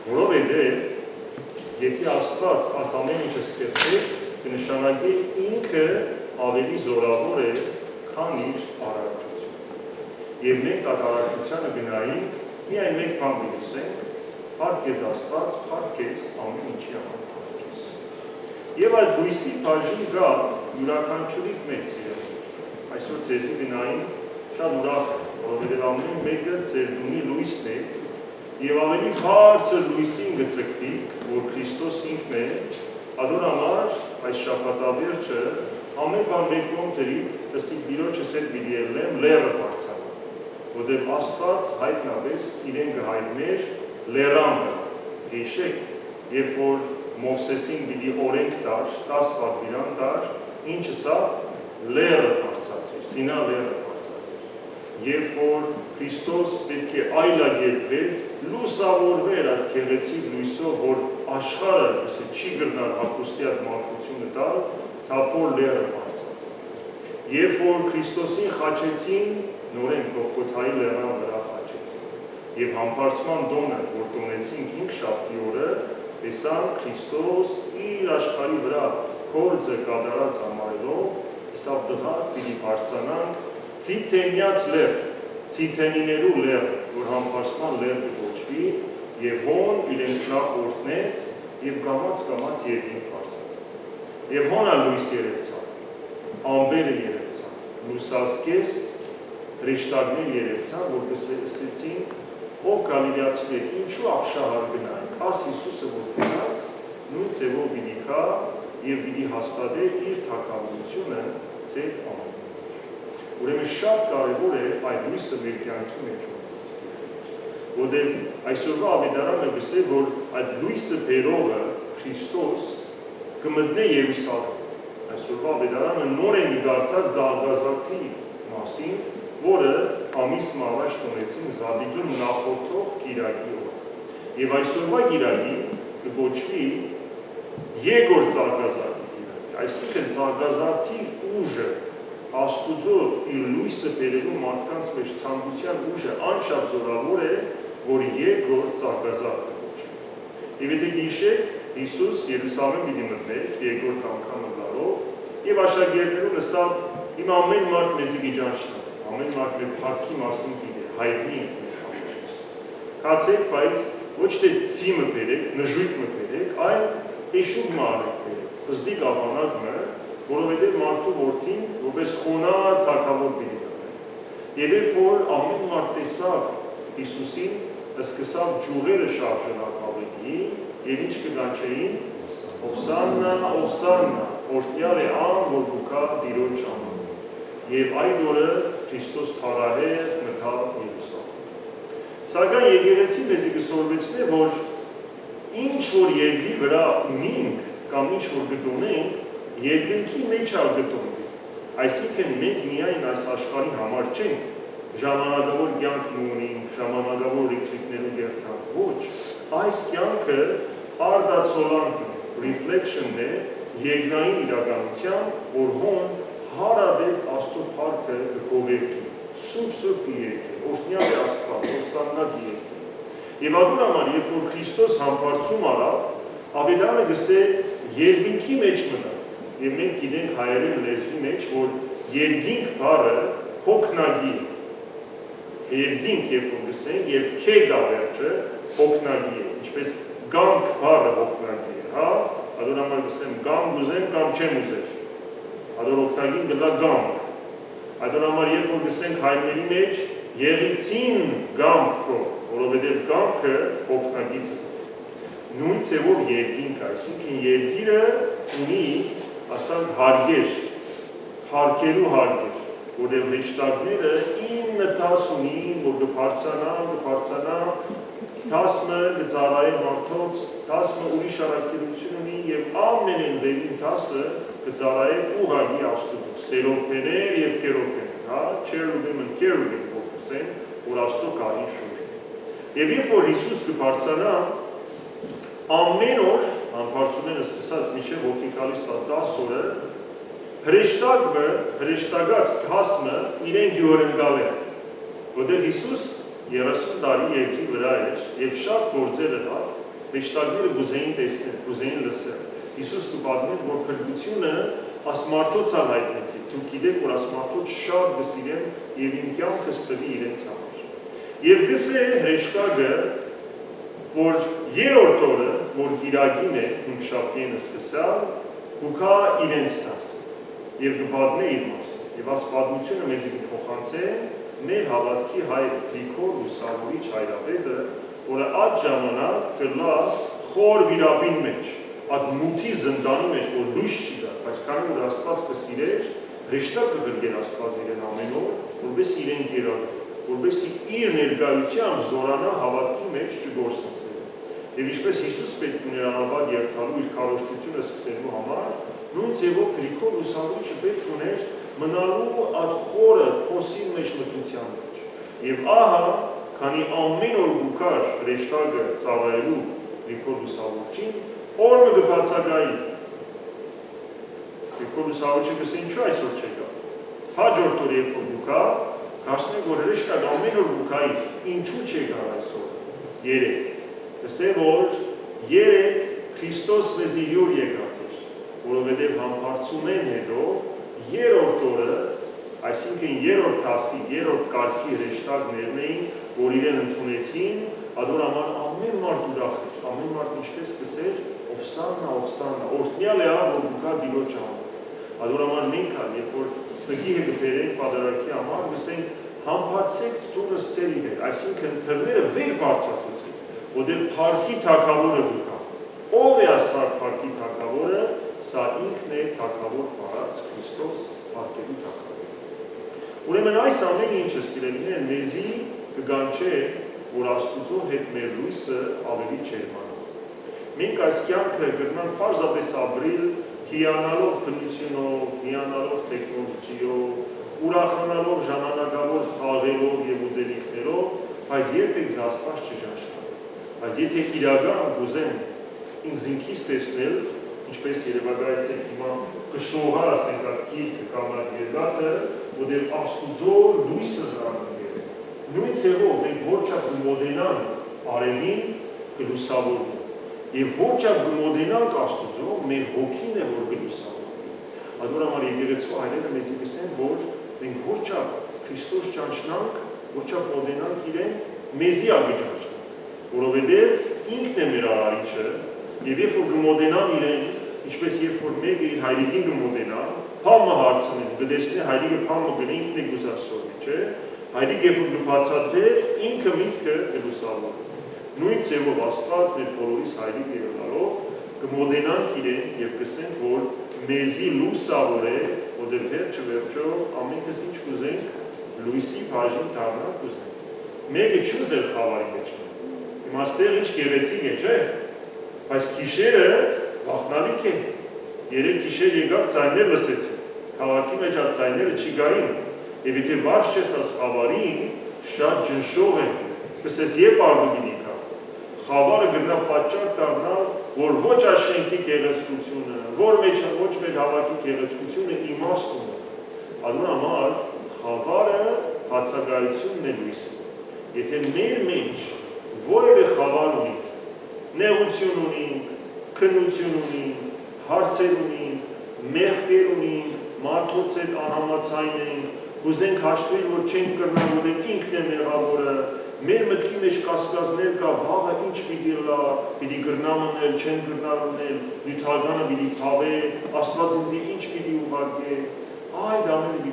Որովհետև եթե Աստված այս ամեն ինչը ստեղծեց, կնշանակի ինքը ավելի զորավոր է, քան իր արարչությունը։ Եվ մենք այդ արարչությանը գնայինք, միայն մեկ բան կլսենք, փառք քեզ Աստված, փառք քեզ ամեն ինչի համար փառք քեզ։ Եվ այդ լույսի բաժին կա յուրաքանչյուրի մեծ սիրելի։ Այսօր ձեզի գնային շատ ուրախ եմ, որովհետև ամեն մեկը ձեր դունի լույսն է, եւ ավելի բարձր լույսին գծկտիկ, որ Քրիստոս ինքն է, ador համար այս շաբաթավերջը ամեն բան մեր կողմ դրի, դասի Տիրոջս հետ պիտի ելնեմ լերը բարձրանա, որտեղ Աստված հայտնաբես իրեն կհայտներ լերան վրա։ Հիշեք, երբ որ Մովսեսին պիտի օրենք տար, 10 պատվիրան տար, ինչը սա լերը բարձրացիր, Սինա լերը բարձրացիր։ Երբ որ Քրիստոս պետք է այլագերբվեր, լուսավորվեր այդ գեղեցիկ լույսով, որ աշխարհը չի գրնար հագուստի այդ մաքրությունը տալ, թափոր լերը բարձրացավ։ Երբ որ Քրիստոսին խաչեցին, նորեն Գողգոթայի լեռան վրա խաչեցին։ Եվ համբարձման տոնը, որ տոնեցին Քինգշաբթի օրը, տեսան Քրիստոս իր աշխարհի վրա գործը կատարած համարելով, իսավ դղա պիտի բարձրանանք Ցիթենյաց լեռ, Ցիթենիներու լեռ, որ համբարձման լեռ կոչվի, եւ հոն իրենց նախ օրհնեց եւ կամաց երկինք բարձրացավ։ Եվ հոնա լույս երևցավ, ամբերը երևցավ, լուսազգեստ հրեշտակներ երևցան, որ ասեցին, ով գալիլեացիներ, ինչու ապշահար գնայինք, աս Հիսուսը որ գնաց, նույն ձևով պիտի գա եւ պիտի հաստատեր իր թագավորությունը ձեր ամեն մեջ։ Ուրեմն շատ կարևոր է այդ լույսը մեր կյանքի մեջ որտեղ այսօրվա ավետարանը գսե, որ այդ լույսը բերողը Քրիստոս կմտնե Երուսաղեմ։ Այսօրվա ավետարանը նոր են գարտար Զարգազարդի մասին, որը ամիս առաջ տոնեցին Զադիկին նախորդող Կիրակի օրը։ Եվ այսօրվա Կիրակի կոչվի երկրորդ Զարգազարդի Կիրակի, այսինքն Զարգազարդի ուժը Աստուծո իր լույսը բերելու մարդկանց մեջ ցանկության ուժը անչափ զորավոր է, որ երկրորդ Զարգազարդը կոչվի։ Եվ եթե գիշեք, Հիսուս Երուսաղեմ պիտի մտներ երկրորդ անգամը գալով եւ աշակերտներուն ասավ. «Իմ ամեն մարդ մեզի գիճանչնա, ամեն մարդ մեր փառքի մասին գիտե, հայտնի ենք մեր համերից։ Կացեք, բայց ոչ թե ցիմը բերեք, նժույգը բերեք, այլ էշուգ մարեք բերեք, բզդիկ ավանակը, որովհետեւ մարդու որդին որպես խոնար թագավոր պիտի լինի։ Եվ երբ որ ամեն մարդ տեսավ Հիսուսին, սկսավ ջուղերը շարժել ակավելի, եւ ինչ կգանչեին, Ովսաննա, Ովսաննա, օրհնյալ է ան, որ գուկա Տիրոջ անունով։ Եվ այդ օրը Քրիստոս փառահեղ մտավ Երուսաղեմ։ Սակայն եկեղեցին մեզ կսորվեցնե, որ ինչ որ երկրի վրա ունենք կամ ինչ որ գտնենք, երկնքի մեջ ալ գտնվի։ Այսինքն մենք միայն այս աշխարհի համար չենք ժամանակավոր կյանք ունենք, ժամանակավոր ռիթրիկներու գերտանք, ոչ, այս կյանքը արդացոլանքն է, reflection-ն է, երկնային իրականության, որ հոն հարադեպ Աստծո փառքը կգովերքի, սուրբ կերքի, օրհնյալ է Աստված, ովսաննա կերքի։ Եվ ador համար, երբ որ Քրիստոս համբարձում արավ, ավետարանը գսե երկինքի մեջ մտավ, եւ մենք գիտենք հայերեն լեզվի մեջ, որ երկինք բառը հոգնագի է։ Երկինք երբ որ գսենք, եւ քեգա վերջը հոգնագի է, ինչպես գամք բառը հոգնագի է, հա, ador համար գսեմ գամ ուզեմ կամ չեմ ուզեր, ador հոգնագին գլա գամք, ador համար երբ որ գսենք հայրների մեջ, եղիցին գամք քո, որովհետեւ գամքը հոգնագի է։ Նույն ձևով երկինք, այսինքն երկիրը ունի, ասենք հարգեր, հարգելու հարգեր, որտեղ հեշտակները 9 տաս ունին, որ կբարձանա, 10-ը կծառայե մարդոց, 10-ը ուրիշ առաքելություն ունի եւ ամենեն վերին 10-ը կծառայե ուղղակի Աստծո, սերովբեներ եւ քերովբեներ, հա, cherubim որ ասեն, որ Աստծո գահի շուրջն է։ Եվ երբ որ Հիսուս կբարձանա, ամեն օր համբարձումները սկսած մինչև հոգեկալից 10 օրը հրեշտակած 10-ը իրենք յուրընկալ են, որտեղ Հիսուս 30 տարի երկրի վրա էր եւ շատ գործեր ըլավ Հեշտակները գուզեին տեսնել, գուզեին լսել։ Հիսուս կպատմել, որ փրկությունը ասմարտոց է հայտնեցի։ Դուք գիտեք, որ ասմարտոց շատ գսիրեն եւ իմ կյանքս տվի իրենց համար։ Եվ գսե հեշտակը, որ երրորդ օրը, որ գիրագին է, հինգշաբթիենը սկսալ, գուքա իրենց տասը եւ կպատմե իր մասին։ Եվ այս պատմությունը մեզ կփոխանցե մեր հավատքի հայրը Գրիգոր Լուսավորիչ հայրապետը, որը այդ ժամանակ կլա խոր վիրապին մեջ, այդ մութի զնդանի մեջ, որ լույս չի գա, բայց քանի որ Աստված կսիրեր, հեշտակ կգրգեր Աստված իրեն ամեն օր, որպես իրեն գերակա, որպես իր ներկայությամբ զորանա հավատքի մեջ չգործնցվի։ Եվ ինչպես Հիսուս պետք ուներ անաբար երթալու իր քարոզչությունը սկսելու համար, նույն ձևով Գրիգոր Լուսավորիչը պետք ուներ մնալու այդ խորը փոսի մեջ մտության մեջ։ Եւ ահա, քանի ամեն օր գուքար հրեշտակը ծառայելու Գրիգոր Լուսավորիչին, օրը կբացակայի։ Գրիգոր Լուսավորիչը գսե ինչու այսօր չեկավ։ Հաջորդ օր երբ որ գուքա, հասնենք որ հրեշտակը ամեն օր գուքայի, ինչու չեկավ այսօր։ 3։ Գսե որ 3 Քրիստոս մեզ իր եկած էր, որովհետև համբարձումեն հետո երրորդ օրը, այսինքն երրորդ դասի, երրորդ կարգի հրեշտակներն էին, որ իրեն ընդունեցին, ադոր համար ամեն մարդ ուրախ էր, ամեն մարդ ինչպես կսեր, Ովսաննա, Ովսաննա, օրհնյալ է ավ, որ գուքա Տիրոջ անունով։ Ադոր համար մենք ալ, երբ որ սգի կբերենք պատարագի համար, գսենք համբարձեք տունս ծերի վեր, այսինքն թռները վեր բարձրացուցեք, որտեղ փառքի թագավորը գուքա։ Ով է ասա փառքի թագավորը, սա ինքն է թագավոր պարած Քրիստոս փառքելու թագավորը։ Ուրեմն այս ամեն ինչը սիրելիներ մեզի կգանչե, որ Աստուծո հետ մեր լույսը ավելի չերմանա։ Մենք այս կյանքը կգնանք պարզապես ապրել հիանալով բնությունով, հիանալով տեխնոլոգիով, ուրախանալով ժամանակավոր խաղերով եւ ուտելիքներով, բայց երբեք զասպած չժանչնալ։ Բայց եթե իրական կուզեն ինձ ինքիս տեսնել, ինչպես երևակայեցեք հիմա կշողար ասենք այդ գիրքը կամ այդ երգատը, որտեղ Աստուծո լույսը նրան է։ Նույն ձևով մենք որչափ կմոտենանք արևին, կլուսավորվենք։ Եվ որչափ կմոտենանք Աստուծո, մեր հոգին է, որ կլուսավորվի։ Ադոր համար եկեղեցու հայրերը մեզ ասեն, որ մենք որչափ Քրիստոս ճանչնանք, որչափ մոտենանք իրեն, մեզի ագճանչնանք, որովհետև ինքն է մեր արարիչը, եւ երբ որ կմոտենամ իրեն, ինչպես երբ որ մեկը իր հայրիկին կմոտենա, փամը հարցնեն, կտեսնի հայրիկը փամը գնի ինքն է գուսասովի, չէ՞։ Հայրիկ երբ որ կբացատրե, ինքը միտքը կլուսավորվի։ Նույն ձևով Աստված մեր բոլորիս հայրիկ եղնալով կմոտենանք իրեն եւ կսենք, որ մեզի լուսավոր է, որտեղ վերջը ամենքս ինչ կուզենք, լույսի բաժին դառնալ կուզենք։ Մեկը չուզեր խավարի մեջ։ Հիմա այստեղ ինչ գեղեցիկ է, չէ՞։ Բայց գիշերը վախնալիք է։ 3 գիշեր եկավ ձայներ լսեցիք։ Քաղաքի մեջ այդ ձայները չի գային։ Եվ եթե վարժ չես աս խավարին, շատ ջնշող է։ Կսես երբ արդու գինի կա։ Խավարը գտնա պատճառ դառնալ, որ ոչ աշենքի գեղեցկությունը, որ ոչ մեր հավաքի գեղեցկությունը իմաստ ունի։ Ադոր համար խավարը բացակայությունն է լույսի։ Եթե մեր մեջ որևէ խավար ունի, նեղություն ունենք, քննություն ունենք, հարցեր ունենք, մեղքեր ունենք, մարդոց հետ անհամաձայն ենք, ուզենք հաշտվել, որ չենք կրնալ, որտեղ ինքն է մեղավորը, մեր մտքի մեջ կասկածներ կա, վաղը ինչ պիտի լա, պիտի կրնամ ունել, չեն կրնալ ունել, նյութականը պիտի փավե, Աստված ինձ ինչ պիտի ուղարկե, այդ ամենը